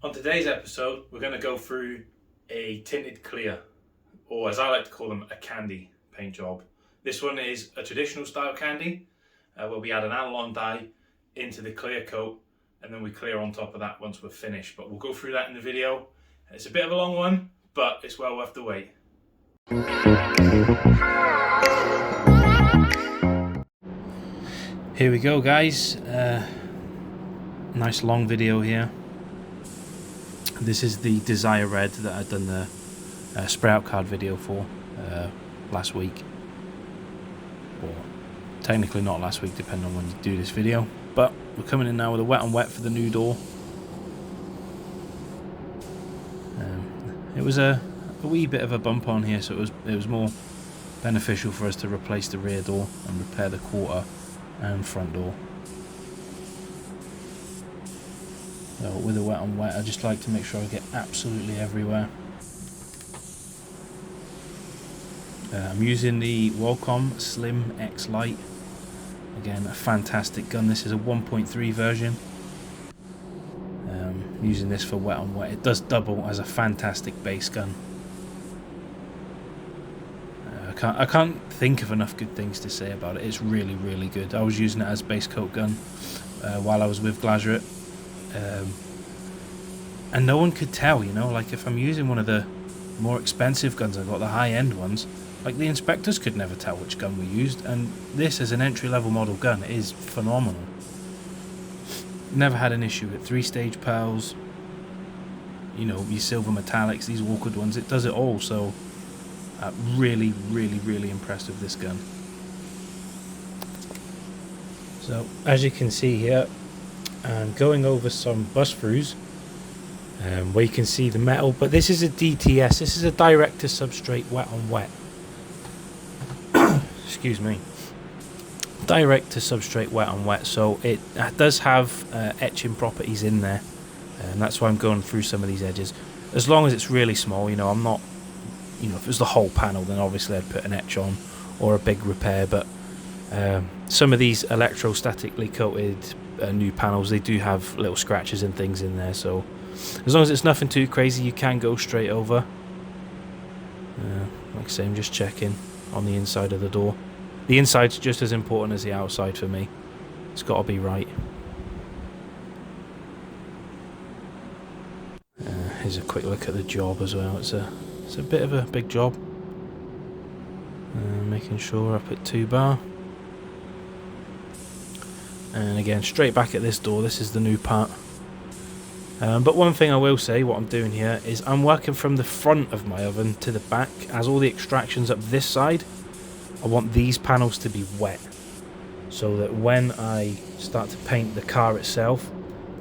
On today's episode, we're going to go through a tinted clear, or as I like to call them, a candy paint job. This one is a traditional style candy, where we add an analon dye into the clear coat, and then we clear on top of that once we're finished. But we'll go through that in the video. It's a bit of a long one, but it's well worth the wait. Here we go, guys. Nice long video here. This is the Desire Red that I'd done the sprayout card video for last week. Or technically not last week, depending on when you do this video. But we're coming in now with a wet on wet for the new door. It was a wee bit of a bump on here, so it was more beneficial for us to replace the rear door and repair the quarter and front door. So with a wet on wet, I just like to make sure I get absolutely everywhere. I'm using the Wacom Slim X Lite. Again, a fantastic gun. This is a 1.3 version. Using this for wet on wet. It does double as a fantastic base gun. I can't think of enough good things to say about it. It's really, really good. I was using it as base coat gun while I was with Glasurit. And no one could tell, you know, like if I'm using one of the more expensive guns, I've got the high-end ones, like the inspectors could never tell which gun we used, and this as an entry-level model gun is phenomenal. Never had an issue with 3-stage pearls, you know, your silver metallics, these awkward ones, it does it all, so really, really, really impressed with this gun. So, as you can see here, I'm going over some bus throughs where you can see the metal, but this is a DTS, this is a direct to substrate wet on wet. Excuse me. Direct to substrate wet on wet, so it does have etching properties in there, and that's why I'm going through some of these edges. As long as it's really small, you know, I'm not, you know, if it was the whole panel, then obviously I'd put an etch on or a big repair, but some of these electrostatically coated new panels, they do have little scratches and things in there, so as long as it's nothing too crazy, you can go straight over. Like I say, I'm just checking on the inside of the door. The inside's just as important as the outside for me. It's got to be right. Here's a quick look at the job as well. It's a bit of a big job. Making sure up at 2 bar. And again, straight back at this door. This is the new part. But one thing I will say, what I'm doing here is I'm working from the front of my oven to the back, as all the extractions up this side. I want these panels to be wet, so that when I start to paint the car itself,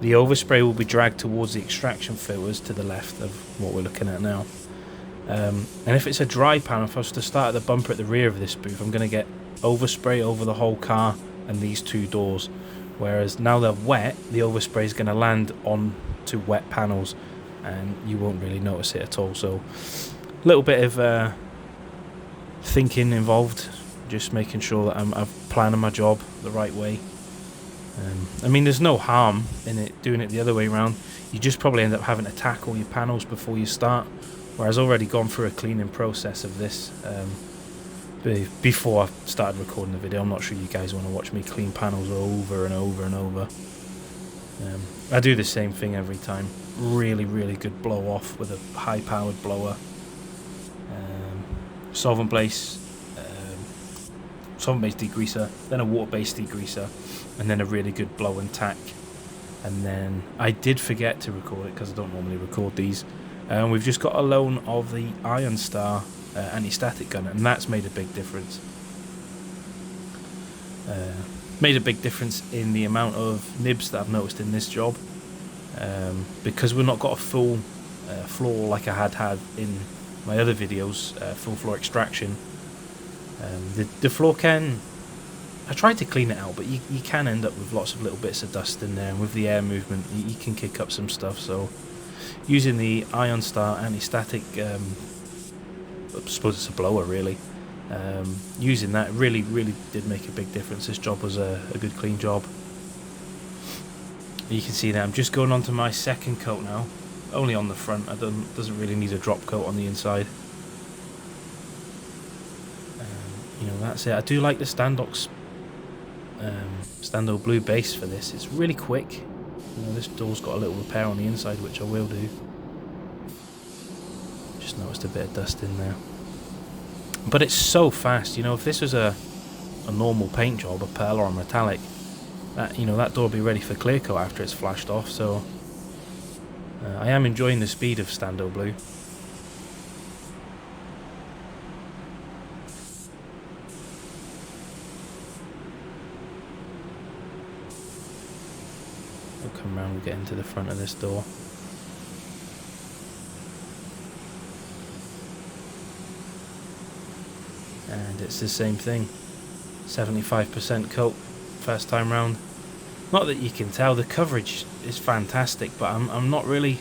the overspray will be dragged towards the extraction filters to the left of what we're looking at now. And if it's a dry panel, if I was to start at the bumper at the rear of this booth, I'm going to get overspray over the whole car and these 2 doors. Whereas now they're wet, the overspray is going to land on to wet panels and you won't really notice it at all. So a little bit of thinking involved, just making sure that I'm planning my job the right way. I mean, there's no harm in it doing it the other way around. You just probably end up having to tackle your panels before you start, whereas I've already gone through a cleaning process of this before I started recording the video. I'm not sure you guys want to watch me clean panels over and over and over. I do the same thing every time. Really, really good blow off with a high powered blower. Solvent base degreaser, then a water based degreaser, and then a really good blow and tack. And then I did forget to record it because I don't normally record these. We've just got a loan of the Iron Star anti-static gun, and that's made a big difference. Made a big difference in the amount of nibs that I've noticed in this job, because we've not got a full floor like I had in my other videos, full floor extraction. The floor can, I tried to clean it out, but you can end up with lots of little bits of dust in there, and with the air movement you can kick up some stuff. So using the Iron Star anti-static, I suppose it's a blower really, using that really did make a big difference. This job was a good clean job. You can see that I'm just going on to my second coat now. only on the front. I doesn't really need a drop coat on the inside. You know, that's it. I do like the Standox StandoBlue base for this. It's really quick. You know, this door's got a little repair on the inside, which I will do. Just noticed a bit of dust in there. But it's so fast. You know, if this was a normal paint job, a pearl or a metallic, that, you know, that door will be ready for clear coat after it's flashed off. So I am enjoying the speed of StandoBlue. We'll come around and get into the front of this door. And it's the same thing. 75% coat first time round. Not that you can tell, the coverage is fantastic, but I'm not really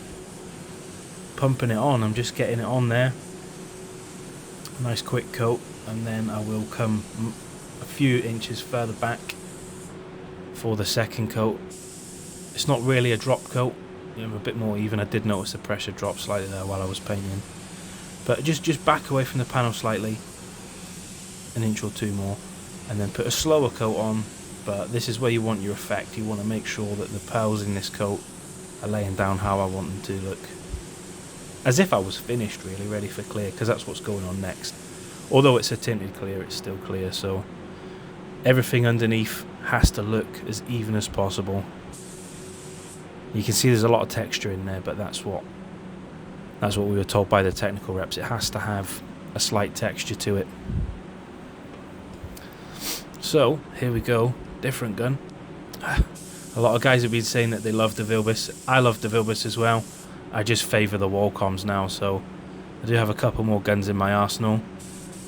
pumping it on. I'm just getting it on there. Nice quick coat, and then I will come a few inches further back for the second coat. It's not really a drop coat, you know, a bit more even. I did notice the pressure drop slightly there while I was painting, but just back away from the panel slightly, an inch or two more, and then put a slower coat on. But this is where you want your effect. You want to make sure that the pearls in this coat are laying down how I want them to look, as if I was finished, really ready for clear, because that's what's going on next. Although it's a tinted clear, it's still clear, so everything underneath has to look as even as possible. You can see there's a lot of texture in there, but that's what we were told by the technical reps. It has to have a slight texture to it. So here we go, different gun. A lot of guys have been saying that they love the Vilbis. I love the Vilbis as well. I just favour the Wallcoms now, so I do have a couple more guns in my arsenal.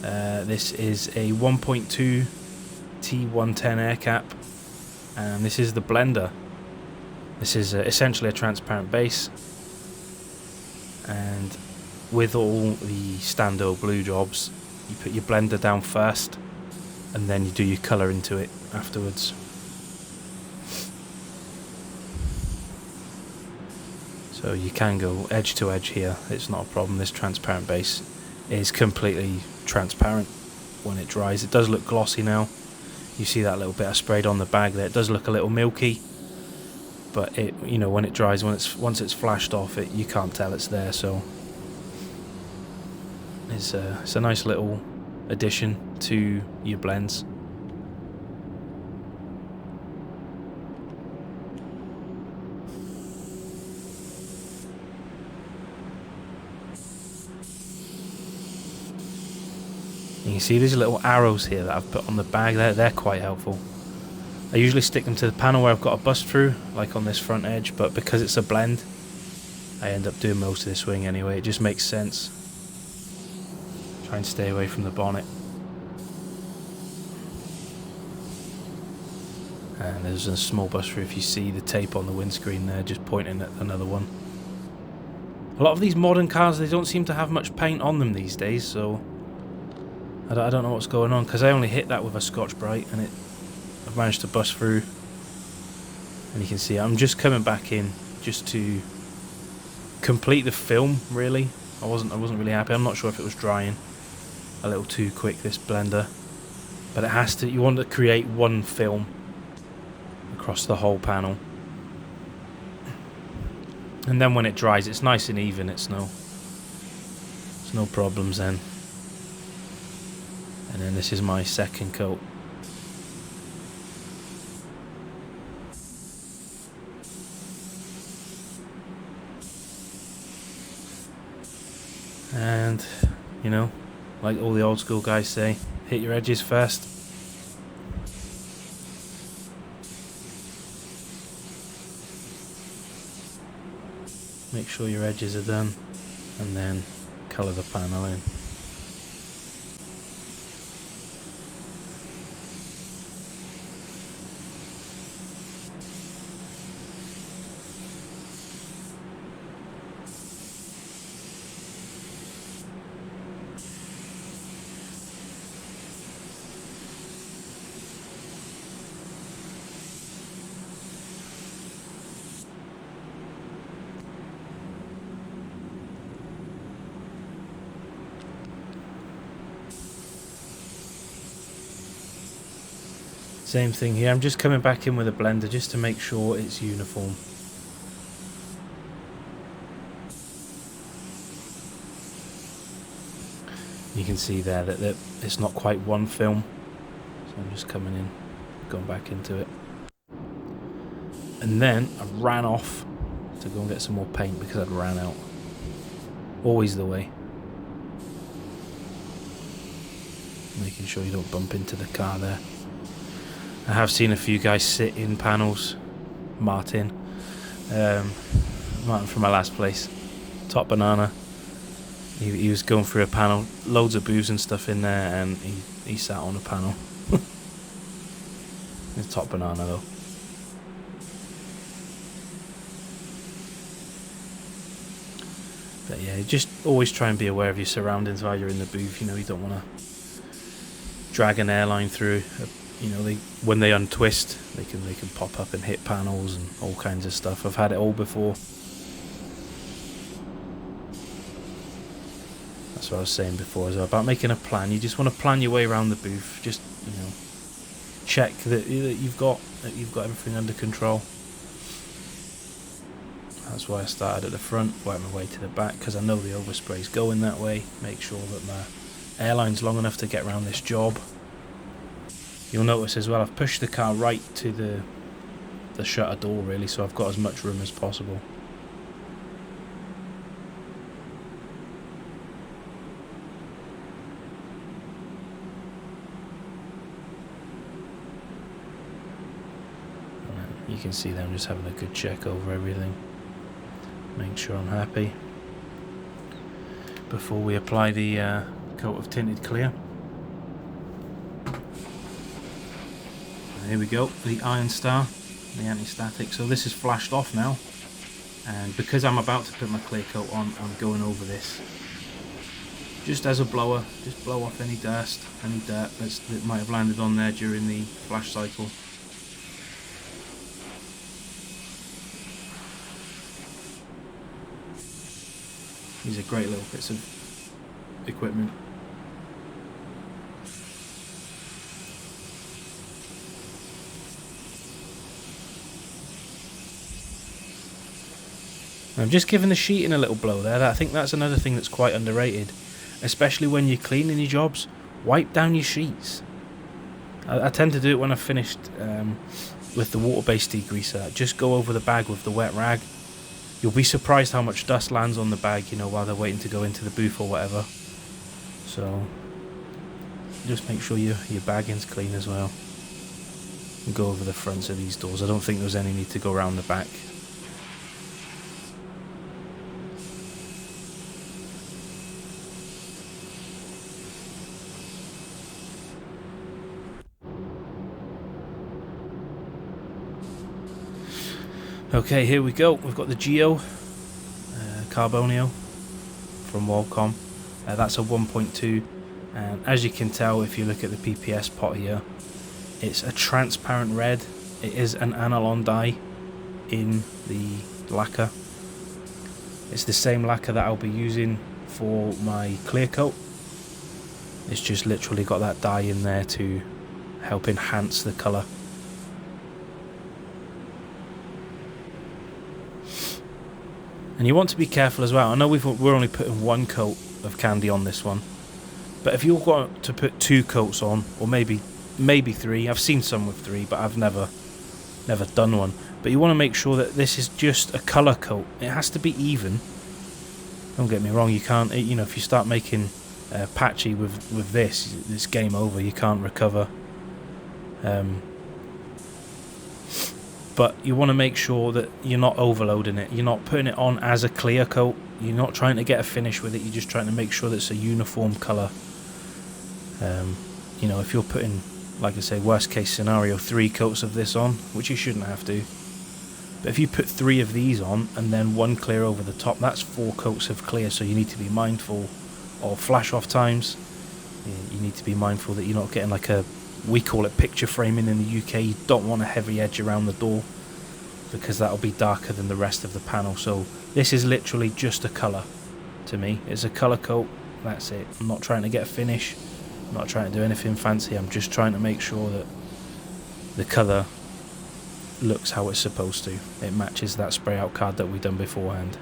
This is a 1.2 T110 air cap, and this is the blender. This is essentially a transparent base, and with all the StandoBlue jobs, you put your blender down first, and then you do your colour into it afterwards. So you can go edge to edge here, it's not a problem. This transparent base is completely transparent when it dries. It does look glossy now. You see that little bit I sprayed on the bag there. It does look a little milky, but it, you know, when it dries, once it's flashed off, you can't tell it's there. So it's a nice little addition to your blends. And you see these little arrows here that I've put on the bag, they're quite helpful. I usually stick them to the panel where I've got a bust through, like on this front edge, but because it's a blend, I end up doing most of this wing anyway. It just makes sense. Try and stay away from the bonnet. And there's a small bust through if you see the tape on the windscreen there, just pointing at another one. A lot of these modern cars, they don't seem to have much paint on them these days, so I don't know what's going on, because I only hit that with a Scotch-Brite and I've managed to bust through. And you can see I'm just coming back in just to complete the film, really. I wasn't really happy. I'm not sure if it was drying a little too quick, this blender, but it has to. You want to create one film across the whole panel, and then when it dries, it's nice and even. It's no problems then. And then this is my second coat. And, you know, like all the old school guys say, hit your edges first. Make sure your edges are done, and then colour the panel in. Same thing here, I'm just coming back in with a blender just to make sure it's uniform. You can see there that it's not quite one film, so I'm just coming in, going back into it. And then I ran off to go and get some more paint because I'd ran out. Always the way. Making sure you don't bump into the car there. I have seen a few guys sit in panels. Martin from my last place, Top Banana. He was going through a panel, loads of booze and stuff in there, and he sat on a panel. It's Top Banana though. But yeah, just always try and be aware of your surroundings while you're in the booth. You know, you don't want to drag an airline through. You know, when they untwist, they can pop up and hit panels and all kinds of stuff. I've had it all before. That's what I was saying before as well, about making a plan. You just want to plan your way around the booth. Just, you know, check that you've got everything under control. That's why I started at the front, worked my way to the back, because I know the overspray's going that way. Make sure that my airline's long enough to get around this job. You'll notice as well, I've pushed the car right to the shutter door really, so I've got as much room as possible. You can see them just having a good check over everything. Make sure I'm happy before we apply the coat of tinted clear. And here we go, the iron star, the anti-static. So this is flashed off now, and because I'm about to put my clear coat on, I'm going over this just as a blower, just blow off any dust, any dirt that might have landed on there during the flash cycle. These are great little bits of equipment. I'm just giving the sheeting a little blow there. I think that's another thing that's quite underrated, especially when you're cleaning your jobs. Wipe down your sheets. I tend to do it when I've finished with the water-based degreaser. Just go over the bag with the wet rag. You'll be surprised how much dust lands on the bag, you know, while they're waiting to go into the booth or whatever. So just make sure your bagging's clean as well. And go over the fronts of these doors. I don't think there's any need to go around the back. Okay, here we go. We've got the Geo Carbonio from Wallcom. That's a 1.2, and as you can tell if you look at the PPS pot here, it's a transparent red. It is an analon dye in the lacquer. It's the same lacquer that I'll be using for my clear coat. It's just literally got that dye in there to help enhance the colour. And you want to be careful as well. I know we're only putting one coat of candy on this one, but if you've got to put 2 coats on, or maybe 3, I've seen some with 3, but I've never done one. But you want to make sure that this is just a colour coat. It has to be even. Don't get me wrong. You can't, you know, if you start making patchy with this, it's game over. You can't recover. But you want to make sure that you're not overloading it. You're not putting it on as a clear coat. You're not trying to get a finish with it. You're just trying to make sure that it's a uniform colour. You know, if you're putting, like I say, worst case scenario, 3 coats of this on, which you shouldn't have to. But if you put 3 of these on and then 1 clear over the top, that's 4 coats of clear. So you need to be mindful of flash off times. You need to be mindful that you're not getting like a, we call it picture framing in the UK. You don't want a heavy edge around the door because that'll be darker than the rest of the panel. So this is literally just a colour to me. It's a colour coat, that's it. I'm not trying to get a finish, I'm not trying to do anything fancy. I'm just trying to make sure that the colour looks how it's supposed to. It matches that spray out card that we done beforehand.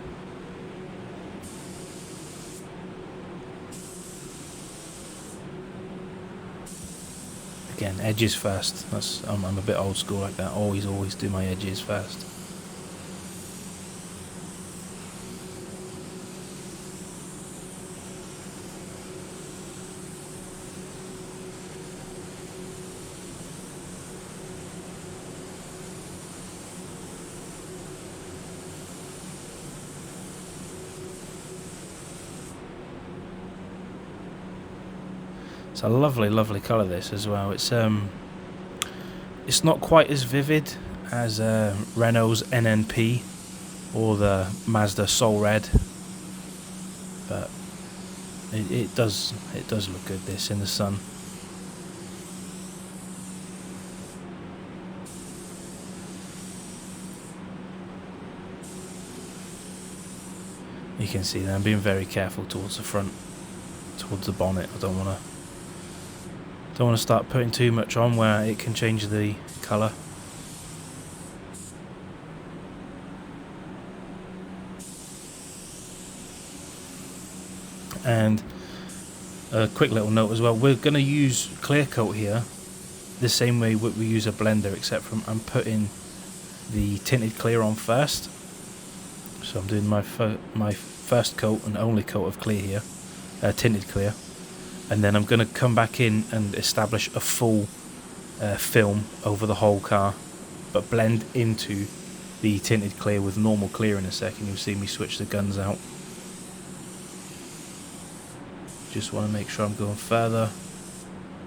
Again, edges first. I'm a bit old school like that. Always do my edges first. It's a lovely colour, this as well. It's not quite as vivid as Renault's NNP or the Mazda Soul Red, but it does look good, this, in the sun. You can see that I'm being very careful towards the front, towards the bonnet. I don't want to start putting too much on where it can change the colour. And a quick little note as well, we're going to use clear coat here the same way we use a blender, except from I'm putting the tinted clear on first. So I'm doing my first coat and only coat of clear here, tinted clear. And then I'm going to come back in and establish a full film over the whole car, but blend into the tinted clear with normal clear in a second. You'll see me switch the guns out. Just want to make sure I'm going further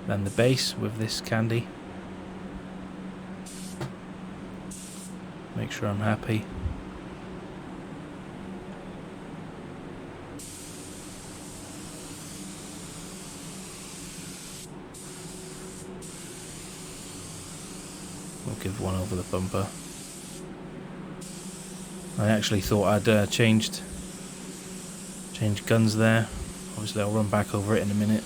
than the base with this candy. Make sure I'm happy. We'll give one over the bumper. I actually thought I'd changed guns there. Obviously I'll run back over it in a minute.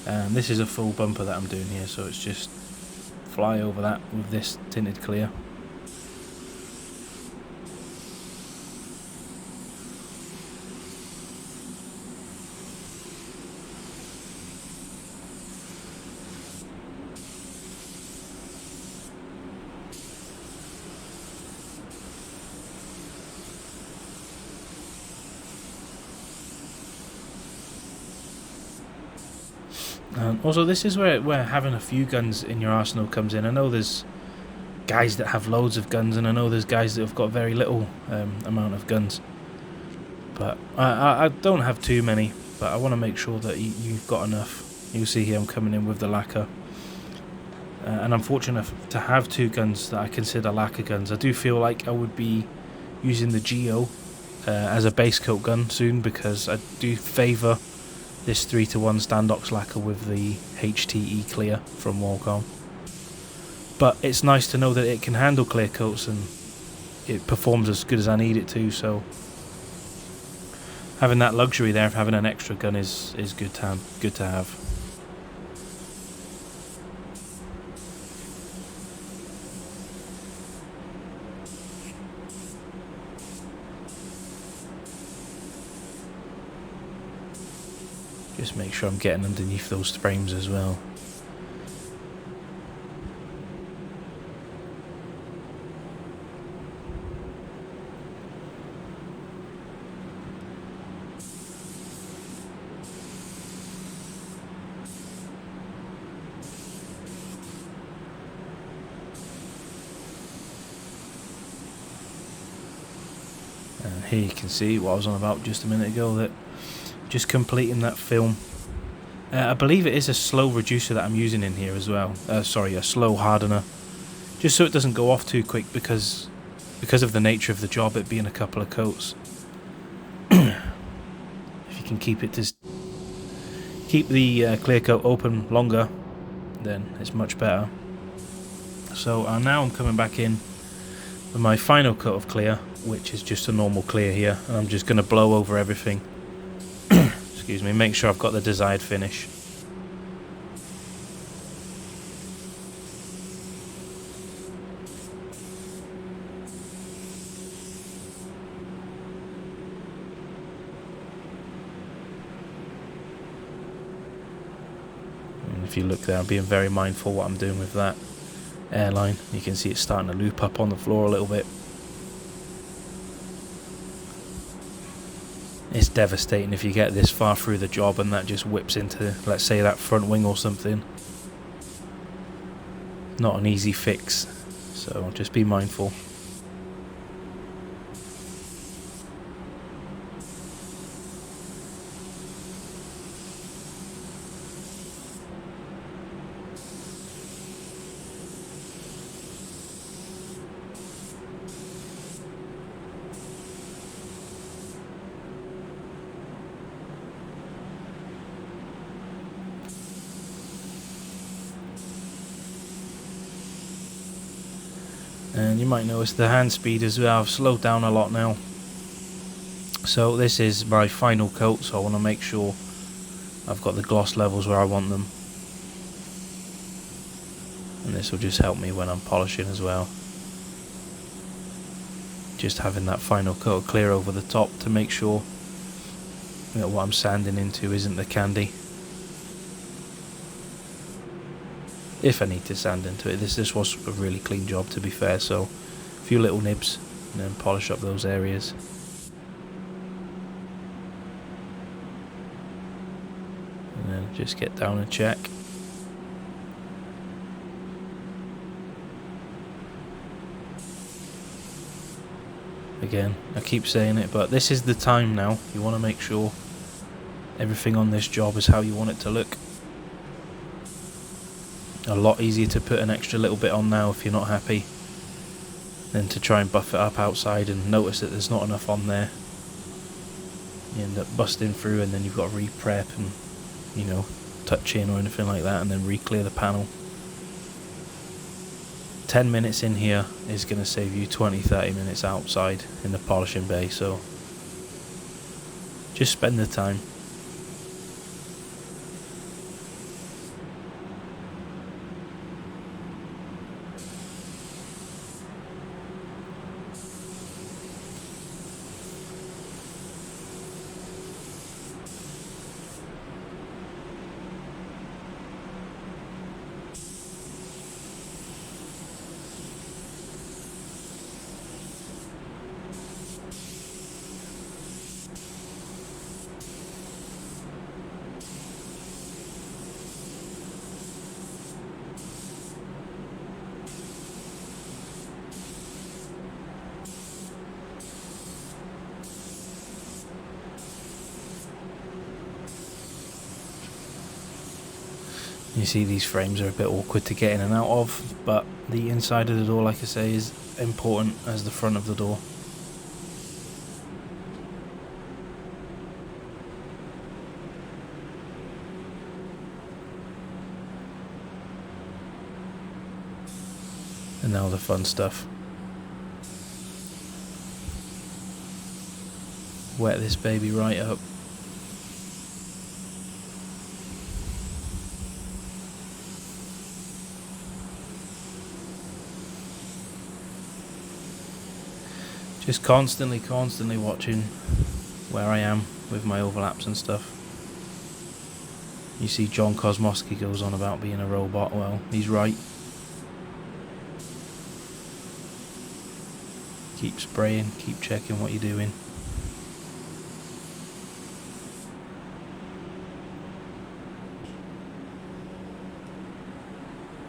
And this is a full bumper that I'm doing here, so it's just fly over that with this tinted clear. Also, this is where having a few guns in your arsenal comes in. I know there's guys that have loads of guns, and I know there's guys that have got very little amount of guns. But I don't have too many, but I want to make sure that you've got enough. You'll see here I'm coming in with the lacquer. And I'm fortunate to have two guns that I consider lacquer guns. I do feel like I would be using the Geo as a base coat gun soon, because I do favour this 3:1 Standox lacquer with the HTE clear from Qualcomm. But it's nice to know that it can handle clear coats and it performs as good as I need it to, so having that luxury there of having an extra gun is good to have. Just make sure I'm getting underneath those frames as well. And here you can see what I was on about just a minute ago, that just completing that film. I believe it is a slow reducer that I'm using in here as well. Sorry, a slow hardener, just so it doesn't go off too quick, because of the nature of the job, it being a couple of coats. If you can keep the clear coat open longer, then it's much better. So now I'm coming back in with my final coat of clear, which is just a normal clear here, and I'm just going to blow over everything. Excuse me, make sure I've got the desired finish. if you look there, I'm being very mindful what I'm doing with that airline. You can see it's starting to loop up on the floor a little bit. It's devastating if you get this far through the job and that just whips into, let's say, that front wing or something. Not an easy fix, so just be mindful. And you might notice the hand speed as well. I've slowed down a lot now. So this is my final coat, so I want to make sure I've got the gloss levels where I want them. And this will just help me when I'm polishing as well. Just having that final coat clear over the top to make sure, you know, what I'm sanding into isn't the candy. If I need to sand into it. This was a really clean job, to be fair, so a few little nibs and then polish up those areas. And then just get down and check. Again, I keep saying it, but this is the time now. You want to make sure everything on this job is how you want it to look. A lot easier to put an extra little bit on now if you're not happy than to try and buff it up outside and notice that there's not enough on there. You end up busting through and then you've got to re-prep and, you know, touch in or anything like that and then re-clear the panel. 10 minutes in here is going to save you 20-30 minutes outside in the polishing bay, so just spend the time. You see these frames are a bit awkward to get in and out of, but the inside of the door, like I say, is important as the front of the door. And now the fun stuff. Wet this baby right up. Just constantly watching where I am with my overlaps and stuff. You see John Kosmowski goes on about being a robot. Well, he's right. Keep spraying, keep checking what you're doing.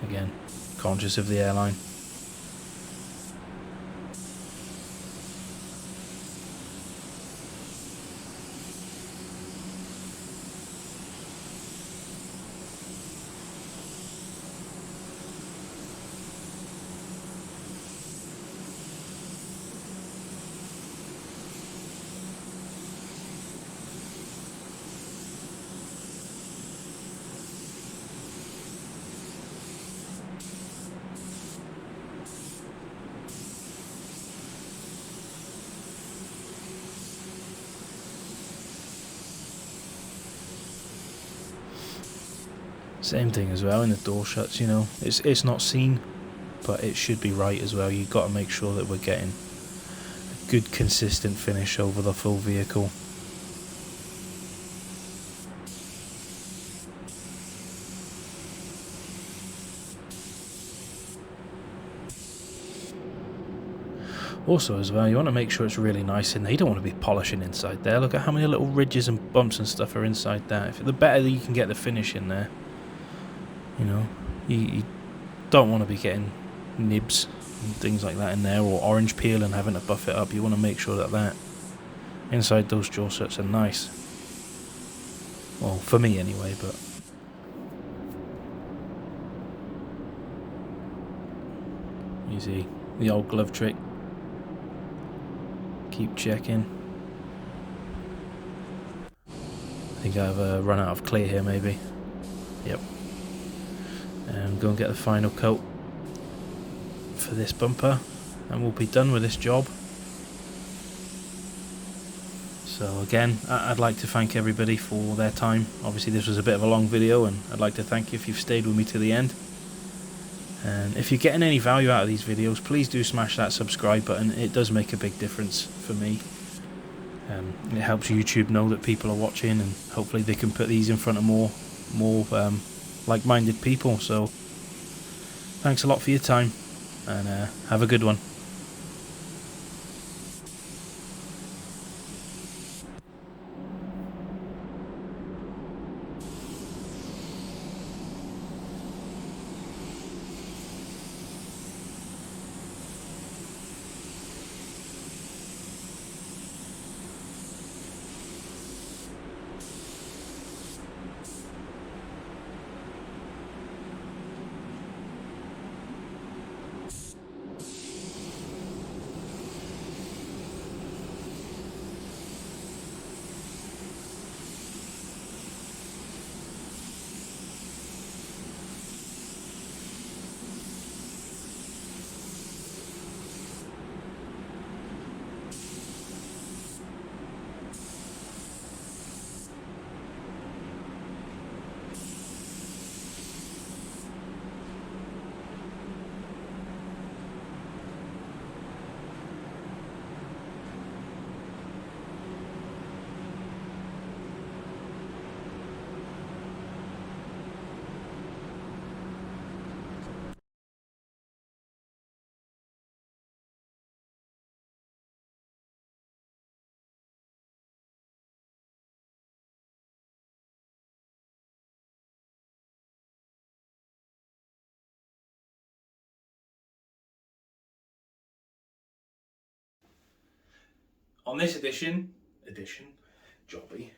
Again, conscious of the airline. Same thing as well in the door shuts, you know. It's not seen, but it should be right as well. You've got to make sure that we're getting a good consistent finish over the full vehicle. Also as well, you want to make sure it's really nice in there. You don't want to be polishing inside there. Look at how many little ridges and bumps and stuff are inside there. The better that you can get the finish in there, you know, you don't want to be getting nibs and things like that in there, or orange peel and having to buff it up. You want to make sure that that inside those jaw sets are nice. Well, for me anyway, but you see the old glove trick. Keep checking. I think I've run out of clear here, maybe. Yep. And go and get the final coat for this bumper, and we'll be done with this job. So again, I'd like to thank everybody for their time. Obviously this was a bit of a long video, and I'd like to thank you if you've stayed with me to the end. And if you're getting any value out of these videos, please do smash that subscribe button. It does make a big difference for me. It helps YouTube know that people are watching, and hopefully they can put these in front of more like-minded people. So thanks a lot for your time, and have a good one. On this edition, Jobby,